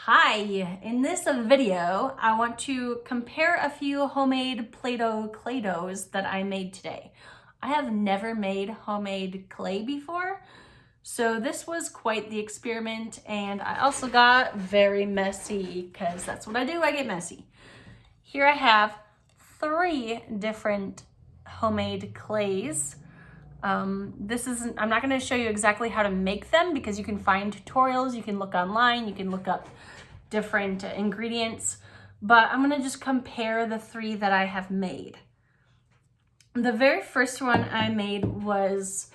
Hi, in this video, I want to compare a few homemade Play-Doh clay doughs that I made today. I have never made homemade clay before, so this was quite the experiment, and I also got very messy because that's what I do, I get messy. Here I have 3 different homemade clays. I'm not going to show you exactly how to make them because you can find tutorials, you can look online, you can look up different ingredients, but I'm going to just compare the 3 that I have made. The very first one I made was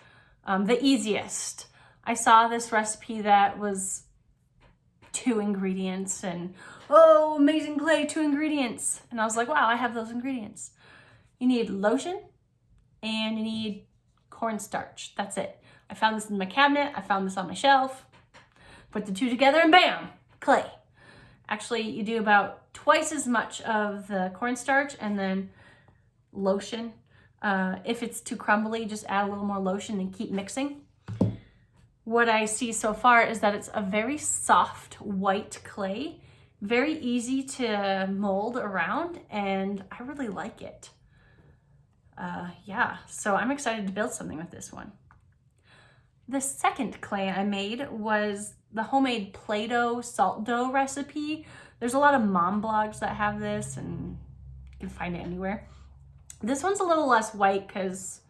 the easiest. I saw this recipe that was 2 ingredients and, oh, amazing clay, 2 ingredients. And I was like, wow, I have those ingredients. You need lotion and you need cornstarch. That's it. I found this in my cabinet. I found this on my shelf. Put the 2 together and bam, clay. Actually, you do about twice as much of the cornstarch and then lotion. If it's too crumbly, just add a little more lotion and keep mixing. What I see so far is that it's a very soft white clay, very easy to mold around, and I really like it. So I'm excited to build something with this one. The second clay I made was the homemade Play-Doh salt dough recipe. There's a lot of mom blogs that have this and you can find it anywhere. This one's a little less white because,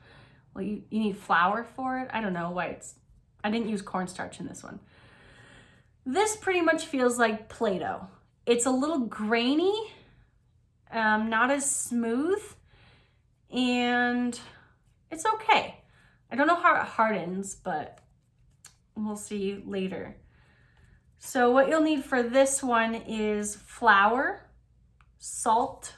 well, you need flour for it. I don't know why I didn't use cornstarch in this one. This pretty much feels like Play-Doh. It's a little grainy, not as smooth, and it's okay. I don't know how it hardens, but we'll see later. So what you'll need for this one is flour, salt,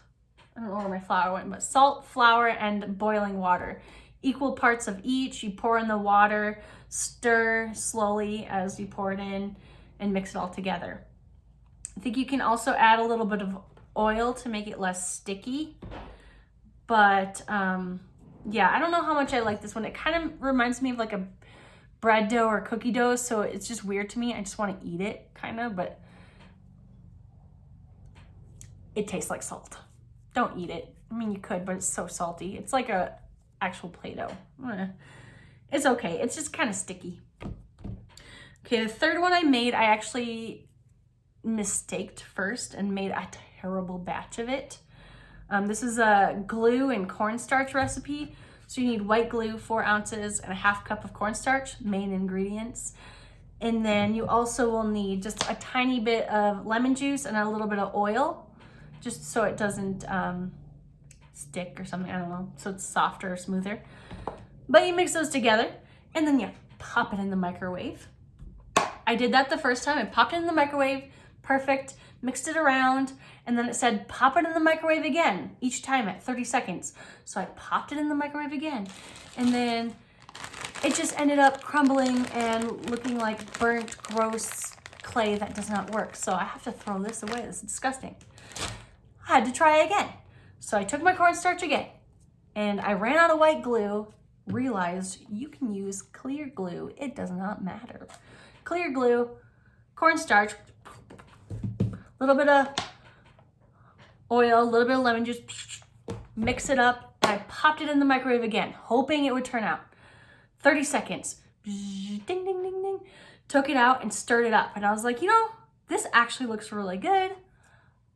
I don't know where my flour went, but salt, flour, and boiling water. Equal parts of each. You pour in the water, stir slowly as you pour it in, and mix it all together. I think you can also add a little bit of oil to make it less sticky. But yeah, I don't know how much I like this one. It kind of reminds me of like a bread dough or cookie dough, so it's just weird to me. I just want to eat it, kind of, but it tastes like salt. Don't eat it. I mean, you could, but it's so salty. It's like a actual Play-Doh. It's okay. It's just kind of sticky. Okay, the third one I made, I actually mistaked first and made a terrible batch of it. This is a glue and cornstarch recipe. So you need white glue, 4 ounces, and a 1/2 cup of cornstarch, main ingredients. And then you also will need just a tiny bit of lemon juice and a little bit of oil, just so it doesn't stick or something, I don't know, so it's softer or smoother. But you mix those together, and then you pop it in the microwave. I did that the first time. I popped it in the microwave, perfect, mixed it around, and then it said pop it in the microwave again, each time at 30 seconds. So I popped it in the microwave again, and then it just ended up crumbling and looking like burnt, gross clay that does not work. So I have to throw this away. This is disgusting. I had to try again. So I took my cornstarch again, and I ran out of white glue, realized you can use clear glue. It does not matter. Clear glue, cornstarch, a little bit of oil, a little bit of lemon juice, mix it up, and I popped it in the microwave again, hoping it would turn out. 30 seconds, ding, ding, ding, ding. Took it out and stirred it up, and I was like, you know, this actually looks really good.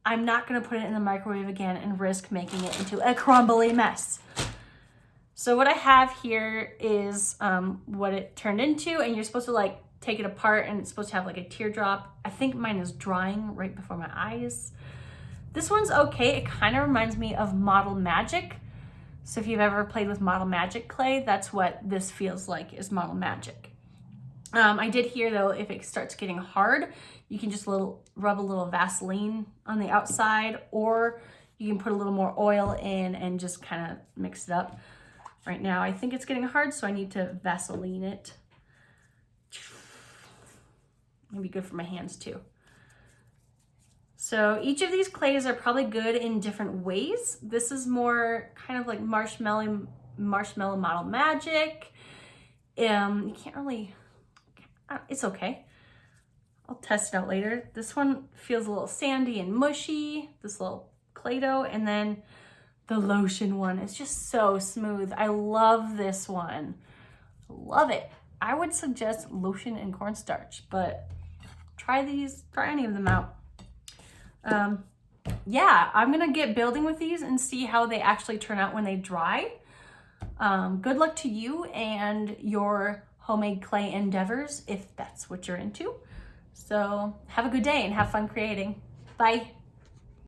I'm not gonna put it in the microwave again and risk making it into a crumbly mess. So what I have here is what it turned into, and you're supposed to like take it apart, and it's supposed to have like a teardrop. I think mine is drying right before my eyes. This one's okay. It kind of reminds me of Model Magic. So if you've ever played with Model Magic clay, that's what this feels like, is Model Magic. I did hear though, if it starts getting hard, you can just rub a little Vaseline on the outside, or you can put a little more oil in and just kind of mix it up. Right now, I think it's getting hard, so I need to Vaseline it. It'd be good for my hands too. So each of these clays are probably good in different ways. This is more kind of like marshmallow Model Magic. You can't really, it's okay. I'll test it out later. This one feels a little sandy and mushy, this little clay dough, and then the lotion one is just so smooth. I love this one. Love it. I would suggest lotion and cornstarch, but try any of them out. Yeah, I'm gonna get building with these and see how they actually turn out when they dry. Good luck to you and your homemade clay endeavors if that's what you're into. So have a good day and have fun creating. Bye.